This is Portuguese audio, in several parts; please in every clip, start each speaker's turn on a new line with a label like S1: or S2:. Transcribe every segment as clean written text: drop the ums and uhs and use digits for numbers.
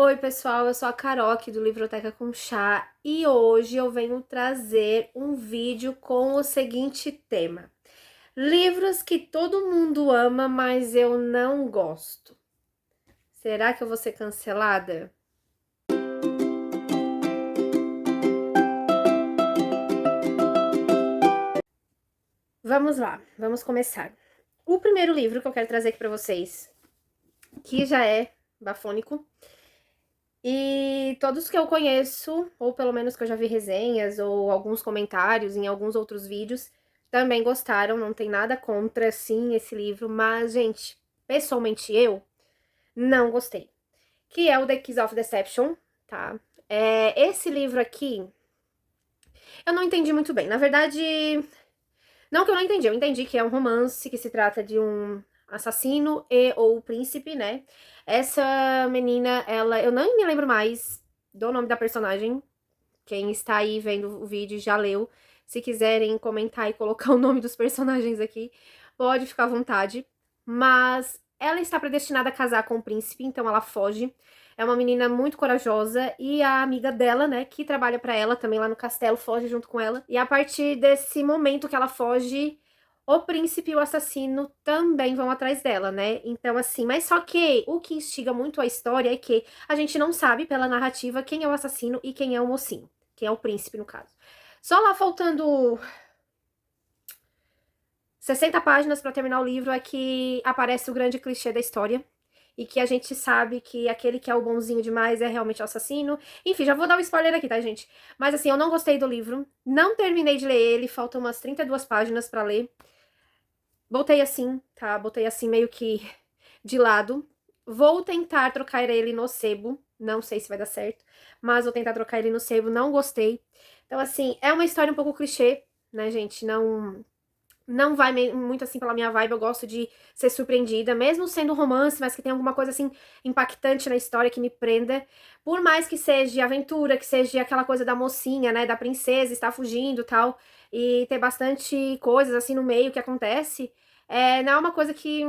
S1: Oi, pessoal, eu sou a Carol aqui do Livroteca com Chá e hoje eu venho trazer um vídeo com o seguinte tema: livros que todo mundo ama, mas eu não gosto. Será que eu vou ser cancelada? Vamos lá, vamos começar. O primeiro livro que eu quero trazer aqui pra vocês, que já é bafônico, e todos que eu conheço, ou pelo menos que eu já vi resenhas ou alguns comentários em alguns outros vídeos, também gostaram, não tem nada contra, sim, esse livro, mas, gente, pessoalmente eu não gostei. Que é o The Kiss of Deception, tá? Esse livro aqui, eu não entendi muito bem. Na verdade, não que eu não entendi, eu entendi que é um romance, que se trata de um assassino e ou príncipe, né? Essa menina, eu não me lembro mais do nome da personagem. Quem está aí vendo o vídeo já leu. Se quiserem comentar e colocar o nome dos personagens aqui, pode ficar à vontade. Mas ela está predestinada a casar com o príncipe, então ela foge. É uma menina muito corajosa e a amiga dela, né, que trabalha pra ela também lá no castelo, foge junto com ela. E a partir desse momento que ela foge, o príncipe e o assassino também vão atrás dela, né? Então, assim, mas só que o que instiga muito a história é que a gente não sabe, pela narrativa, quem é o assassino e quem é o mocinho. Quem é o príncipe, no caso. Só lá faltando 60 páginas pra terminar o livro é que aparece o grande clichê da história. E que a gente sabe que aquele que é o bonzinho demais é realmente o assassino. Enfim, já vou dar um spoiler aqui, tá, gente? Mas assim, eu não gostei do livro. Não terminei de ler ele, faltam umas 32 páginas pra ler. Botei assim, tá? Botei assim meio que de lado. Vou tentar trocar ele no sebo. Não sei se vai dar certo, mas vou tentar trocar ele no sebo. Não gostei. Então, assim, é uma história um pouco clichê, né, gente? Não vai muito assim pela minha vibe. Eu gosto de ser surpreendida, mesmo sendo romance, mas que tem alguma coisa assim impactante na história que me prenda. Por mais que seja aventura, que seja aquela coisa da mocinha, né, da princesa estar fugindo e tal, e ter bastante coisas assim no meio que acontece, não é uma coisa que.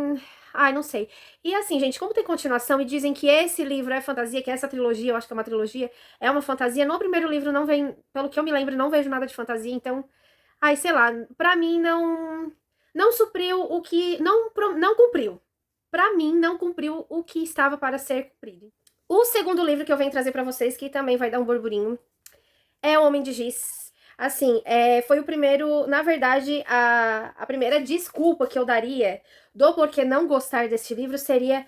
S1: Ai, não sei. E assim, gente, como tem continuação e dizem que esse livro é fantasia, que essa trilogia, eu acho que é uma trilogia, é uma fantasia. No primeiro livro não vem, pelo que eu me lembro, não vejo nada de fantasia, então. Ai, sei lá, pra mim não supriu o que não cumpriu. Pra mim não cumpriu o que estava para ser cumprido. O segundo livro que eu venho trazer pra vocês, que também vai dar um burburinho, é O Homem de Giz. Assim, foi o primeiro, na verdade, a primeira desculpa que eu daria do porquê não gostar deste livro seria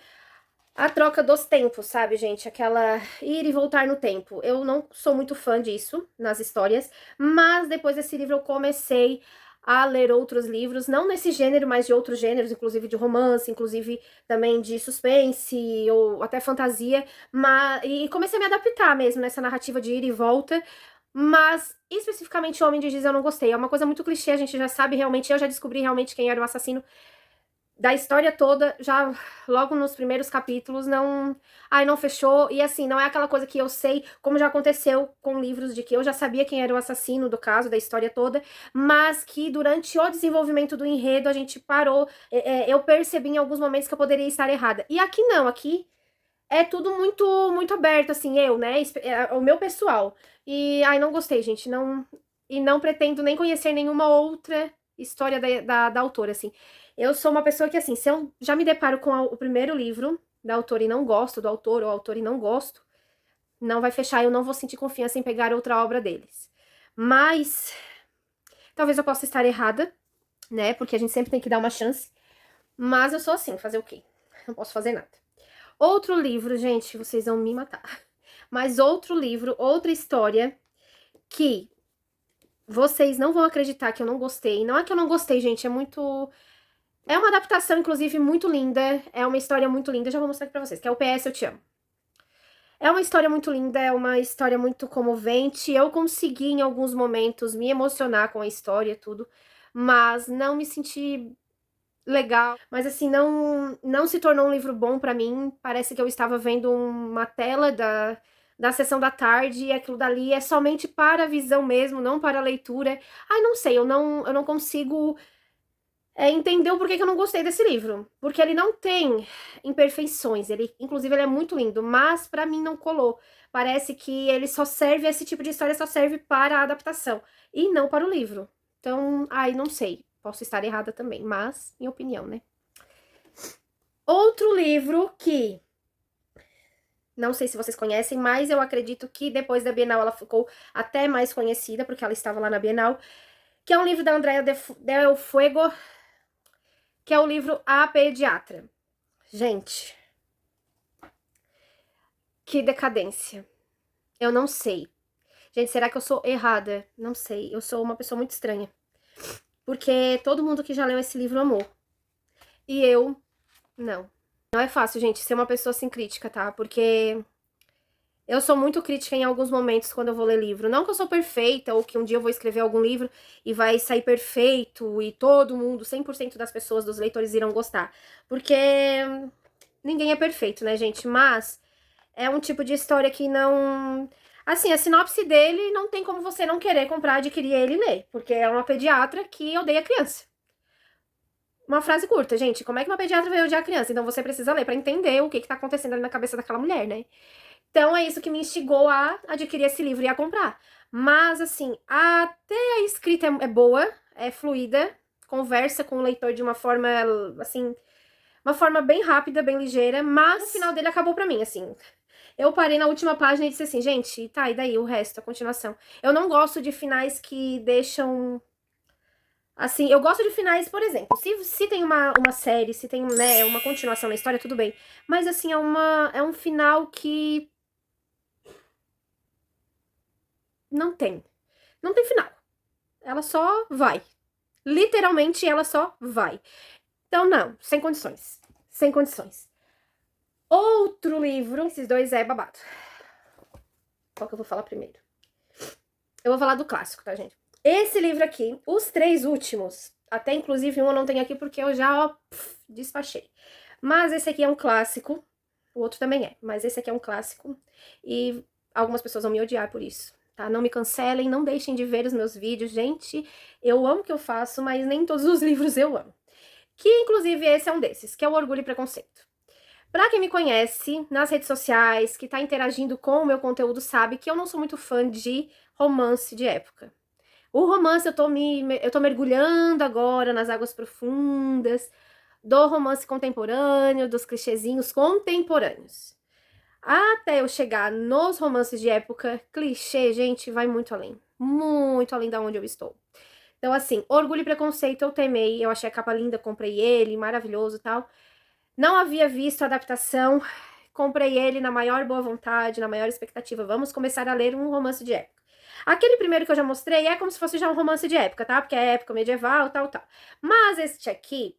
S1: a troca dos tempos, sabe, gente? Aquela ir e voltar no tempo. Eu não sou muito fã disso nas histórias, mas depois desse livro eu comecei a ler outros livros, não nesse gênero, mas de outros gêneros, inclusive de romance, inclusive também de suspense ou até fantasia, e comecei a me adaptar mesmo nessa narrativa de ir e volta. Mas, especificamente, O Homem de Giz eu não gostei. É uma coisa muito clichê, a gente já sabe realmente, eu já descobri realmente quem era o assassino da história toda, já logo nos primeiros capítulos, não fechou. E assim, não é aquela coisa que eu sei, como já aconteceu com livros de que eu já sabia quem era o assassino do caso, da história toda, mas que durante o desenvolvimento do enredo a gente parou, eu percebi em alguns momentos que eu poderia estar errada. E aqui não, aqui é tudo muito aberto, assim, né, o meu pessoal. E, ai, não gostei, gente, e não pretendo nem conhecer nenhuma outra história da autora, assim. Eu sou uma pessoa que, assim, se eu já me deparo com o primeiro livro da autora e não gosto do autor, ou autor e não gosto, não vai fechar, eu não vou sentir confiança em pegar outra obra deles. Mas, talvez eu possa estar errada, né, porque a gente sempre tem que dar uma chance, mas eu sou assim, fazer o quê? Não posso fazer nada. Outro livro, gente, vocês vão me matar. Mas outro livro, outra história que vocês não vão acreditar que eu não gostei. Não é que eu não gostei, gente, é uma adaptação, inclusive, muito linda. É uma história muito linda. Eu já vou mostrar aqui pra vocês, que é o PS Eu Te Amo. É uma história muito linda, é uma história muito comovente. Eu consegui, em alguns momentos, me emocionar com a história e tudo, mas não me senti legal. Mas, assim, não se tornou um livro bom pra mim. Parece que eu estava vendo uma tela da sessão da tarde e aquilo dali é somente para a visão mesmo, não para a leitura. Ai, não sei, eu não consigo entendeu por que que eu não gostei desse livro. Porque ele não tem imperfeições, inclusive ele é muito lindo, mas pra mim não colou. Parece que ele só serve, esse tipo de história só serve para a adaptação, e não para o livro. Então, ai, não sei, posso estar errada também, mas, minha opinião, né? Outro livro que, não sei se vocês conhecem, mas eu acredito que depois da Bienal ela ficou até mais conhecida, porque ela estava lá na Bienal, que é um livro da Andrea Del Fuego, que é o livro A Pediatra. Gente, que decadência. Eu não sei. Gente, será que eu sou errada? Não sei. Eu sou uma pessoa muito estranha. Porque todo mundo que já leu esse livro amou. E eu, não. Não é fácil, gente, ser uma pessoa assim crítica, tá? Porque eu sou muito crítica em alguns momentos quando eu vou ler livro. Não que eu sou perfeita ou que um dia eu vou escrever algum livro e vai sair perfeito e todo mundo, 100% das pessoas, dos leitores irão gostar. Porque ninguém é perfeito, né, gente? Mas é um tipo de história que não... Assim, a sinopse dele não tem como você não querer comprar, adquirir ele e ler. Porque é uma pediatra que odeia criança. Uma frase curta, gente. Como é que uma pediatra vai odiar a criança? Então você precisa ler pra entender o que tá acontecendo ali na cabeça daquela mulher, né? Então é isso que me instigou a adquirir esse livro e a comprar. Mas, assim, até a escrita é boa, é fluida, conversa com o leitor de uma forma, assim, uma forma bem rápida, bem ligeira, mas o final dele acabou pra mim, assim. Eu parei na última página e disse assim, gente, tá, e daí o resto, a continuação? Eu não gosto de finais que deixam... Assim, eu gosto de finais, por exemplo, se tem uma série, se tem, né, uma continuação na história, tudo bem. Mas, assim, é um final que não tem. Não tem final. Ela só vai. Literalmente, ela só vai. Então, não, sem condições. Sem condições. Outro livro, esses dois é babado. Qual que eu vou falar primeiro? Eu vou falar do clássico, tá, gente? Esse livro aqui, os três últimos, até inclusive um eu não tenho aqui porque eu já, ó, despachei. Mas esse aqui é um clássico, o outro também é, mas esse aqui é um clássico e algumas pessoas vão me odiar por isso, tá? Não me cancelem, não deixem de ver os meus vídeos, gente. Eu amo o que eu faço, mas nem todos os livros eu amo. Que inclusive esse é um desses, que é o Orgulho e Preconceito. Pra quem me conhece nas redes sociais, que tá interagindo com o meu conteúdo, sabe que eu não sou muito fã de romance de época. O romance eu tô mergulhando agora nas águas profundas do romance contemporâneo, dos clichêzinhos contemporâneos. Até eu chegar nos romances de época, clichê, gente, vai muito além da onde eu estou. Então, assim, Orgulho e Preconceito eu temei, eu achei a capa linda, comprei ele, maravilhoso e tal. Não havia visto a adaptação, comprei ele na maior boa vontade, na maior expectativa. Vamos começar a ler um romance de época. Aquele primeiro que eu já mostrei é como se fosse já um romance de época, tá? Porque é época medieval, tal, tal. Mas este aqui,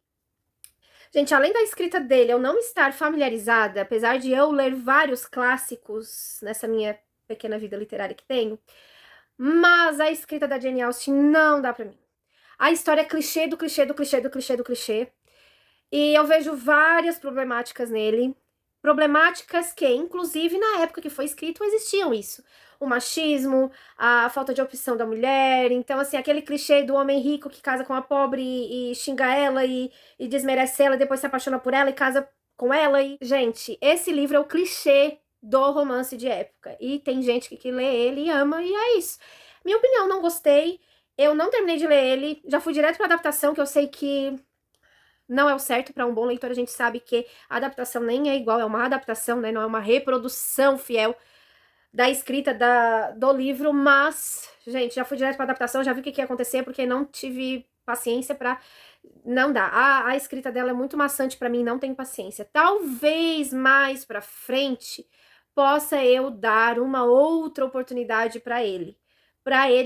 S1: gente, além da escrita dele eu não estar familiarizada, apesar de eu ler vários clássicos nessa minha pequena vida literária que tenho, mas a escrita da Jane Austen não dá pra mim. A história é clichê do clichê do clichê do clichê do clichê. E eu vejo várias problemáticas nele. Problemáticas que, inclusive, na época que foi escrito, existiam isso. O machismo, a falta de opção da mulher. Então, assim, aquele clichê do homem rico que casa com a pobre e xinga ela e desmerece ela, e depois se apaixona por ela e casa com ela. E, gente, esse livro é o clichê do romance de época. E tem gente que lê ele e ama, e é isso. Minha opinião, não gostei. Eu não terminei de ler ele. Já fui direto pra adaptação, que eu sei que não é o certo para um bom leitor. A gente sabe que a adaptação nem é igual, é uma adaptação, né? Não é uma reprodução fiel da escrita do livro, mas, gente, já fui direto para adaptação, já vi o que ia acontecer, porque não tive paciência para... Não dá. A escrita dela é muito maçante para mim, não tenho paciência. Talvez mais para frente possa eu dar uma outra oportunidade para ele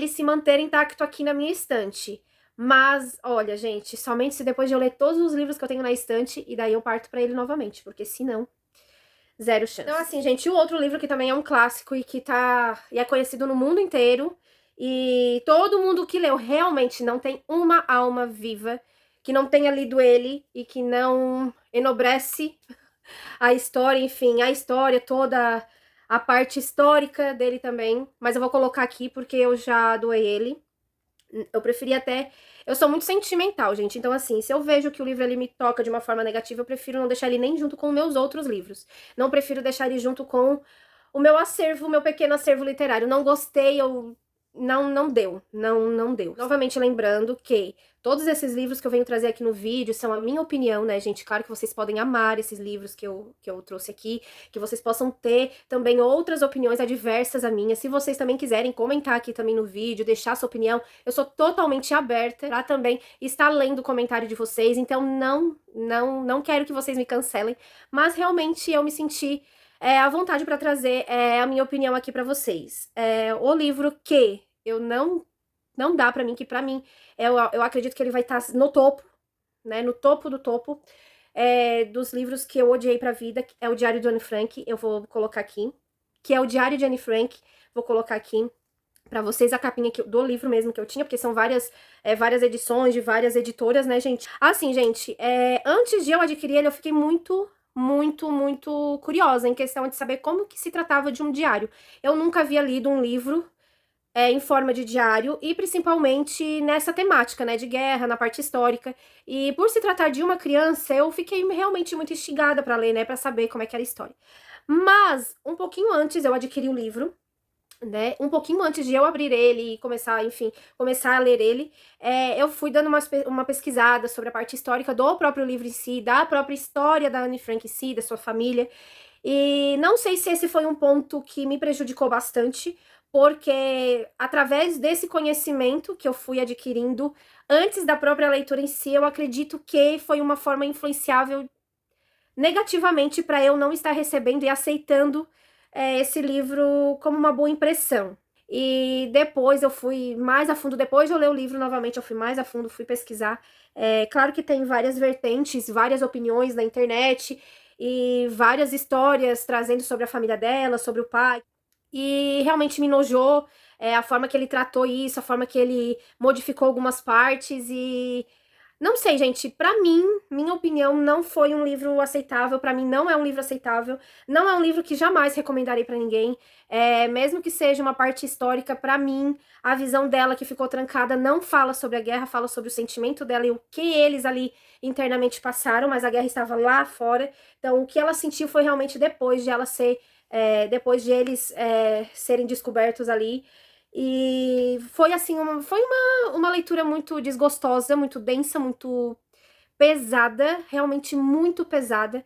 S1: se manter intacto aqui na minha estante. Mas, olha, gente, somente se depois de eu ler todos os livros que eu tenho na estante, e daí eu parto pra ele novamente, porque senão, zero chance. Então, assim, gente, o outro livro que também é um clássico e que é conhecido no mundo inteiro, e todo mundo que leu realmente não tem uma alma viva que não tenha lido ele e que não enobrece a história, enfim, a história toda, a parte histórica dele também, mas eu vou colocar aqui porque eu já doei ele. Eu preferia até... Eu sou muito sentimental, gente. Então, assim, se eu vejo que o livro ele me toca de uma forma negativa, eu prefiro não deixar ele nem junto com meus outros livros. Não prefiro deixar ele junto com o meu acervo, o meu pequeno acervo literário. Não gostei, eu... Não deu. Não deu. Novamente lembrando que todos esses livros que eu venho trazer aqui no vídeo são a minha opinião, né, gente? Claro que vocês podem amar esses livros que eu trouxe aqui, que vocês possam ter também outras opiniões adversas à minha. Se vocês também quiserem comentar aqui também no vídeo, deixar sua opinião, eu sou totalmente aberta pra também estar lendo o comentário de vocês. Então não quero que vocês me cancelem, mas realmente eu me senti à vontade pra trazer a minha opinião aqui pra vocês. O livro que eu não dá pra mim, que pra mim eu acredito que ele vai estar no topo, né, no topo do topo dos livros que eu odiei pra vida, é o Diário de Anne Frank, eu vou colocar aqui, que é o Diário de Anne Frank, vou colocar aqui pra vocês a capinha do livro mesmo que eu tinha, porque são várias edições de várias editoras, né, gente? Assim, gente, antes de eu adquirir ele, eu fiquei muito curiosa em questão de saber como que se tratava de um diário. Eu nunca havia lido um livro em forma de diário, e principalmente nessa temática, né, de guerra, na parte histórica. E por se tratar de uma criança, eu fiquei realmente muito instigada pra ler, né, pra saber como é que era a história. Mas, um pouquinho antes eu adquiri o livro, né, um pouquinho antes de eu abrir ele e começar, enfim, começar a ler ele, eu fui dando uma pesquisada sobre a parte histórica do próprio livro em si, da própria história da Anne Frank em si, da sua família, e não sei se esse foi um ponto que me prejudicou bastante, porque através desse conhecimento que eu fui adquirindo antes da própria leitura em si, eu acredito que foi uma forma influenciável negativamente para eu não estar recebendo e aceitando esse livro como uma boa impressão. E depois eu fui mais a fundo, depois de eu ler o livro novamente, eu fui mais a fundo, fui pesquisar. Claro que tem várias vertentes, várias opiniões na internet e várias histórias trazendo sobre a família dela, sobre o pai. E realmente me enojou a forma que ele tratou isso, a forma que ele modificou algumas partes e... Não sei, gente, pra mim, minha opinião, não foi um livro aceitável, pra mim não é um livro aceitável, não é um livro que jamais recomendarei pra ninguém, mesmo que seja uma parte histórica, pra mim, a visão dela que ficou trancada não fala sobre a guerra, fala sobre o sentimento dela e o que eles ali internamente passaram, mas a guerra estava lá fora, então o que ela sentiu foi realmente depois de ela ser, depois de eles serem descobertos ali, e foi assim, foi uma leitura muito desgostosa, muito densa, muito pesada, realmente muito pesada.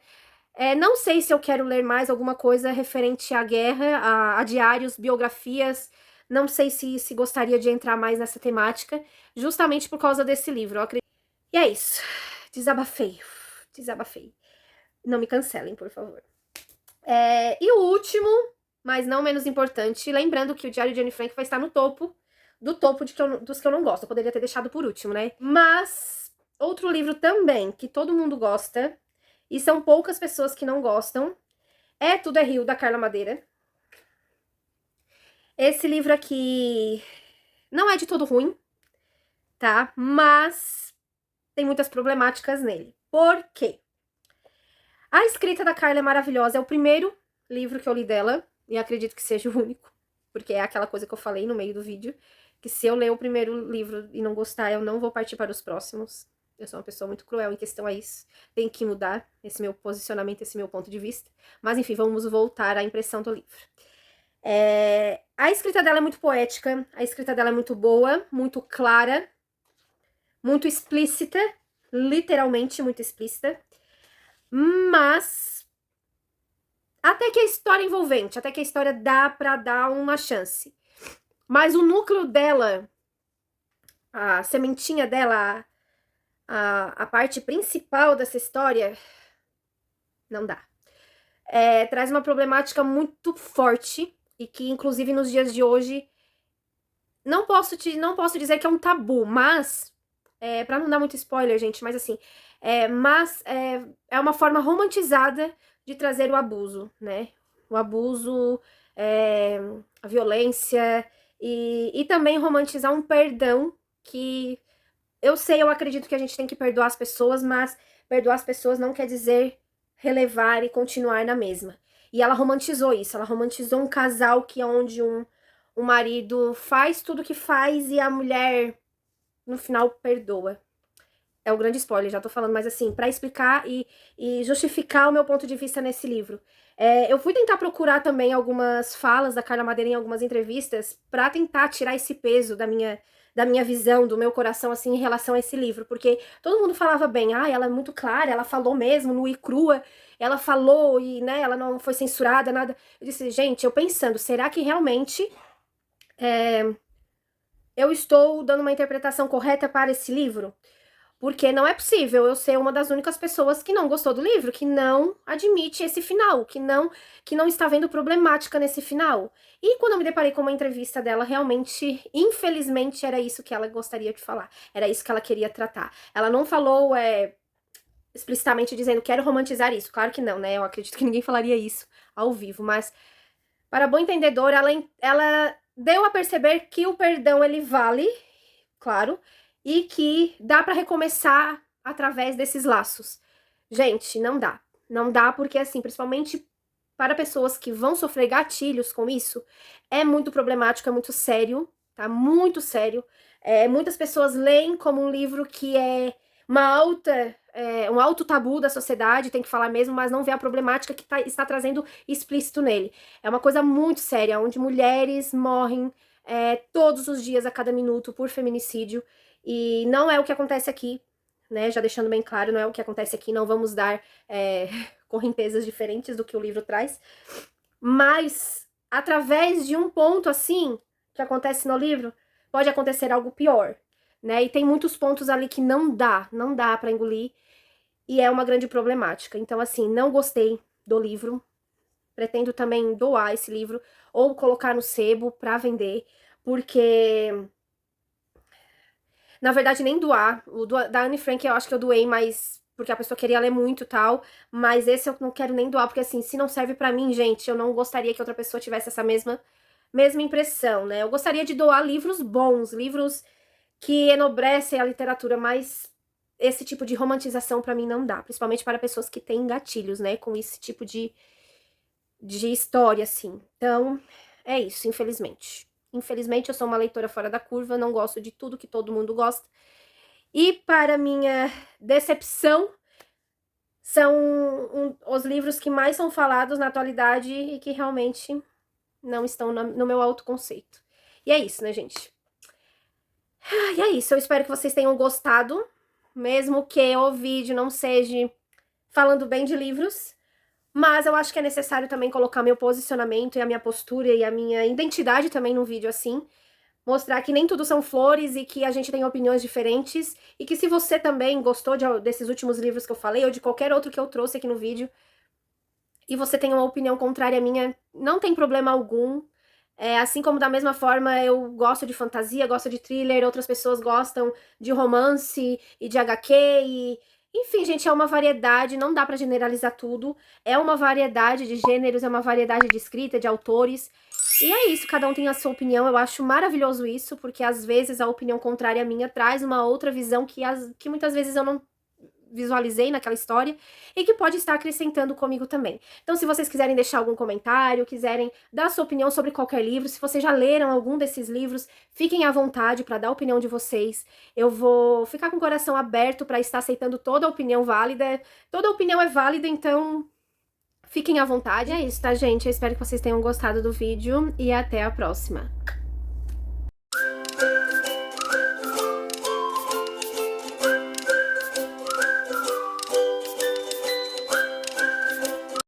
S1: Não sei se eu quero ler mais alguma coisa referente à guerra, a diários, biografias, não sei se gostaria de entrar mais nessa temática, justamente por causa desse livro, eu acredito. E é isso, desabafei, desabafei. Não me cancelem, por favor. E o último, mas não menos importante, lembrando que o Diário de Anne Frank vai estar no topo do topo dos que eu não gosto. Eu poderia ter deixado por último, né? Mas outro livro também que todo mundo gosta, e são poucas pessoas que não gostam, é Tudo é Rio, da Carla Madeira. Esse livro aqui não é de todo ruim, tá? Mas tem muitas problemáticas nele. Por quê? A escrita da Carla é maravilhosa, é o primeiro livro que eu li dela, e acredito que seja o único, porque é aquela coisa que eu falei no meio do vídeo, que se eu ler o primeiro livro e não gostar, eu não vou partir para os próximos. Eu sou uma pessoa muito cruel em questão a isso. Tem que mudar esse meu posicionamento, esse meu ponto de vista. Mas enfim, vamos voltar à impressão do livro. A escrita dela é muito poética, a escrita dela é muito boa, muito clara, muito explícita, literalmente muito explícita. Mas até que a história é envolvente, até que a história dá pra dar uma chance. Mas o núcleo dela, a sementinha dela, a parte principal dessa história, não dá. Traz uma problemática muito forte e que, inclusive, nos dias de hoje, não posso dizer que é um tabu, mas, pra não dar muito spoiler, gente, mas assim, é uma forma romantizada de trazer o abuso, né? O abuso, a violência e também romantizar um perdão que eu acredito que a gente tem que perdoar as pessoas, mas perdoar as pessoas não quer dizer relevar e continuar na mesma. E ela romantizou isso, ela romantizou um casal que é onde um marido faz tudo que faz e a mulher no final perdoa. É um grande spoiler, já tô falando, mas assim, pra explicar e justificar o meu ponto de vista nesse livro. Eu fui tentar procurar também algumas falas da Carla Madeira em algumas entrevistas pra tentar tirar esse peso da minha visão, do meu coração, assim, em relação a esse livro. Porque todo mundo falava bem, ela é muito clara, ela falou mesmo, nua e crua, ela falou e, né, ela não foi censurada, nada. Eu disse, gente, eu pensando, será que realmente eu estou dando uma interpretação correta para esse livro? Porque não é possível eu ser uma das únicas pessoas que não gostou do livro, que não admite esse final, que não está vendo problemática nesse final. E quando eu me deparei com uma entrevista dela, realmente, infelizmente, era isso que ela gostaria de falar. Era isso que ela queria tratar. Ela não falou explicitamente dizendo, quero romantizar isso. Claro que não, né? Eu acredito que ninguém falaria isso ao vivo, mas para bom entendedor, ela deu a perceber que o perdão, ele vale, claro, e que dá pra recomeçar através desses laços. Gente, não dá. Não dá porque, assim, principalmente para pessoas que vão sofrer gatilhos com isso, é muito problemático, é muito sério, tá? Muito sério. Muitas pessoas leem como um livro que é um alto tabu da sociedade, tem que falar mesmo, mas não vê a problemática que está trazendo explícito nele. É uma coisa muito séria, onde mulheres morrem todos os dias, a cada minuto, por feminicídio. E não é o que acontece aqui, né? Já deixando bem claro, não é o que acontece aqui. Não vamos dar correntezas diferentes do que o livro traz. Mas, através de um ponto assim, que acontece no livro, pode acontecer algo pior, né? E tem muitos pontos ali que não dá pra engolir. E é uma grande problemática. Então, assim, não gostei do livro. Pretendo também doar esse livro ou colocar no sebo pra vender, porque na verdade nem doar. O da Anne Frank eu acho que eu doei, mas porque a pessoa queria ler muito e tal, mas esse eu não quero nem doar, porque assim, se não serve pra mim, gente, eu não gostaria que outra pessoa tivesse essa mesma impressão, né? Eu gostaria de doar livros bons, livros que enobrecem a literatura, mas esse tipo de romantização pra mim não dá, principalmente para pessoas que têm gatilhos, né, com esse tipo de história, assim. Então, é isso, infelizmente. Infelizmente, eu sou uma leitora fora da curva, não gosto de tudo que todo mundo gosta. E, para minha decepção, são os livros que mais são falados na atualidade e que realmente não estão no meu autoconceito. E é isso, né, gente? E é isso, eu espero que vocês tenham gostado, mesmo que o vídeo não seja falando bem de livros, mas eu acho que é necessário também colocar meu posicionamento e a minha postura e a minha identidade também no vídeo assim, mostrar que nem tudo são flores e que a gente tem opiniões diferentes e que se você também gostou desses últimos livros que eu falei ou de qualquer outro que eu trouxe aqui no vídeo e você tem uma opinião contrária à minha, não tem problema algum. Assim como da mesma forma eu gosto de fantasia, gosto de thriller, outras pessoas gostam de romance e de HQ e... Enfim, gente, é uma variedade, não dá pra generalizar tudo. É uma variedade de gêneros, é uma variedade de escrita, de autores. E é isso, cada um tem a sua opinião. Eu acho maravilhoso isso, porque às vezes a opinião contrária à minha traz uma outra visão que muitas vezes eu não visualizei naquela história e que pode estar acrescentando comigo também. Então, se vocês quiserem deixar algum comentário, quiserem dar sua opinião sobre qualquer livro, se vocês já leram algum desses livros, fiquem à vontade para dar a opinião de vocês. Eu vou ficar com o coração aberto para estar aceitando toda a opinião válida. Toda opinião é válida, então fiquem à vontade. É isso, tá, gente? Eu espero que vocês tenham gostado do vídeo e até a próxima.